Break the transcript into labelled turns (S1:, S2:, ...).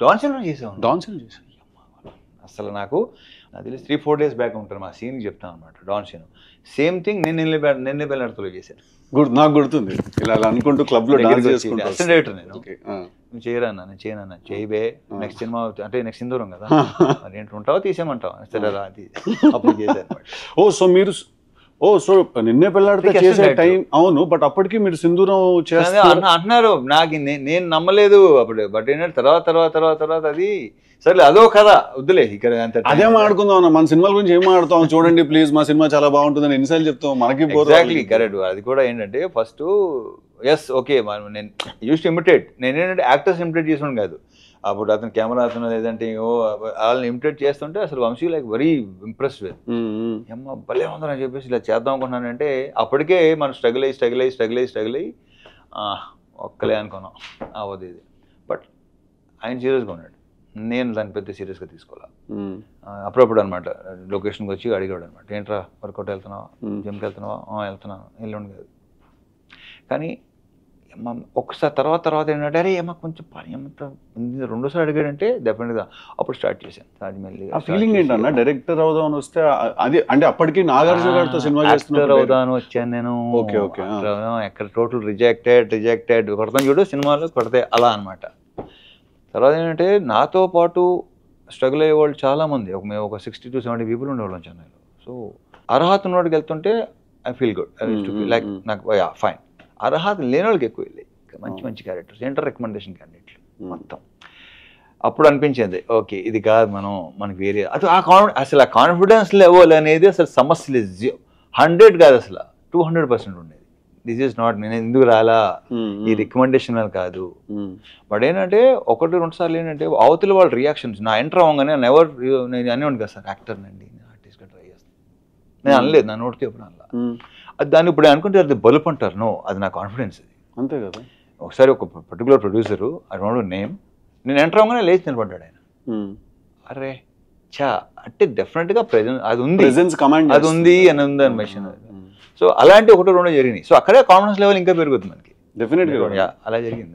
S1: డాన్సన్ చేసాం.
S2: డాన్సన్ చేసాం
S1: అసలు నాకు తెలిసి 3-4 days బ్యాక్ ఉంటారు మా సీన్ చెప్తాను అనమాట. డాన్సన్ సేమ్ థింగ్ నేను నిన్నే బెల్లర్తో చేశాను.
S2: నాకు గుర్తుంది ఇలా అనుకుంటూ క్లబ్ లో డాన్స్ చేసుకుంటూ
S1: అసిస్టెంట్ డైరెక్టర్ నేను. నువ్వు చేయరా అన్న, నేను చేయనన్నా, చేయబే నెక్స్ట్ సినిమా అంటే నెక్స్ట్ సింధూరం కదా మరి ఏంటి ఉంటావా తీసేయమంటావా సరే రా అప్పుడు చేశాను.
S2: సో మీరు సో నిన్నే పెళ్ళాడితే చేసే టైం అవును, బట్ అప్పటికి మీరు సింధూరం చేస్తారు
S1: అంటున్నారు. నాకు నేను నమ్మలేదు అప్పుడు. బట్ ఏంటంటే తర్వాత అది సరే అదో కదా వద్దులే ఇక్కడ
S2: అదే మాట్లాడుకుందాం అన్న. మన సినిమాల గురించి ఏం మాట్లాడతాం చూడండి ప్లీజ్, మా సినిమా చాలా బాగుంటుందని ఎన్నిసార్లు చెప్తాం మనకి.
S1: Exactly correct. అది కూడా ఏంటంటే ఫస్ట్ ఎస్ ఓకే నేను యూస్ టు ఇమిటేట్. నేను ఏంటంటే యాక్టర్స్ ఇమిటేట్ చేసాను కాదు. అప్పుడు అతను కెమెరా అతను లేదంటే వాళ్ళని ఇమిటేట్ చేస్తుంటే అసలు Vamshi like very impressed with అమ్మ భలే ఉందని చెప్పేసి ఇలా చేద్దాం అనుకున్నానంటే అప్పటికే మనం స్ట్రగుల్ అయ్యి ఒక్కలే అనుకున్నాం అవ్వదు ఇది. బట్ ఆయన సీరియస్గా ఉన్నాడు, నేను దాన్ని పెద్ద సీరియస్గా తీసుకోవాలి. అప్పుడప్పుడు అనమాట లొకేషన్కి వచ్చి అడిగాడు అనమాట, ఏంట్రా వర్కౌట్ వెళ్తున్నావా, జిమ్కి వెళ్తున్నావా, వెళ్తున్నాను ఎల్లుండి కాదు. కానీ ఒకసారి తర్వాత ఏంటంటే అరే ఏమో కొంచెం పని ఏమంతా రెండోసారి అడిగాడంటే డెఫినెట్గా అప్పుడు స్టార్ట్ చేశాను రాజమౌళి.
S2: ఆ ఫీలింగ్ ఏంటన్నా డైరెక్టర్ అవుదామని వస్తే అది అంటే అప్పటికి నాగార్జున గారితో సినిమా
S1: యాక్టర్ అవుదామని వచ్చాను నేను. ఎక్కడ టోటల్ రిజెక్టెడ్ కొడతాం చూడు సినిమాలు కొడితే అలా అనమాట. తర్వాత ఏంటంటే నాతో పాటు స్ట్రగుల్ అయ్యే వాళ్ళు చాలామంది మేము ఒక 60 to 70 people ఉండేవాళ్ళం చెన్నైలో. సో అర్హత ఉన్నవాడికి వెళ్తుంటే ఐ ఫీల్ గుడ్ లైక్ నాకు ఫైన్. అర్హత లేని వాళ్ళకి ఎక్కువ వెళ్ళాయి మంచి క్యారెక్టర్స్, ఏంటర్ రికమెండేషన్ క్యాండిడేట్లు మొత్తం. అప్పుడు అనిపించింది ఓకే ఇది కాదు మనకి వేరే అది అసలు ఆ కాన్ఫిడెన్స్ లెవెల్ అనేది అసలు సమస్య లేదు. 100 కాదు అసలు 200% ఉండేది. దిస్ ఈజ్ నాట్ నేను ఎందుకు రాలా ఈ రికమెండేషన్ వల్ల కాదు. బట్ ఏంటంటే 1-2 సార్లు ఏంటంటే అవతల వాళ్ళ రియాక్షన్స్ నా ఎంటర్ అవ్వగానే నేను అనేవాడిని కదా సార్ యాక్టర్ నండి ఆర్టిస్ట్గా ట్రై చేస్తాను నేను అనలేదు, నా నోటికి ఎప్పుడు అనలా. అది దాన్ని ఇప్పుడు అనుకుంటే అది బలుపు అంటారు. నో అది నా కాన్ఫిడెన్స్ అది
S2: అంతే కదా.
S1: ఒకసారి ఒక particular producer I don't know name నేను ఎంటర్ అవ్వగానే లేచి నిలబడ్డాడు ఆయన. అరే చా అంటే డెఫినెట్గా ప్రెజెన్స్ అది ఉంది అని ఉంది అని మెషిన్. సో అలాంటి 1-2 జరిగినాయి. సో అక్కడే కాన్ఫిడెన్స్ లెవెల్ ఇంకా పెరుగుతుంది మనకి.
S2: డెఫినెట్గా
S1: అలా జరిగింది.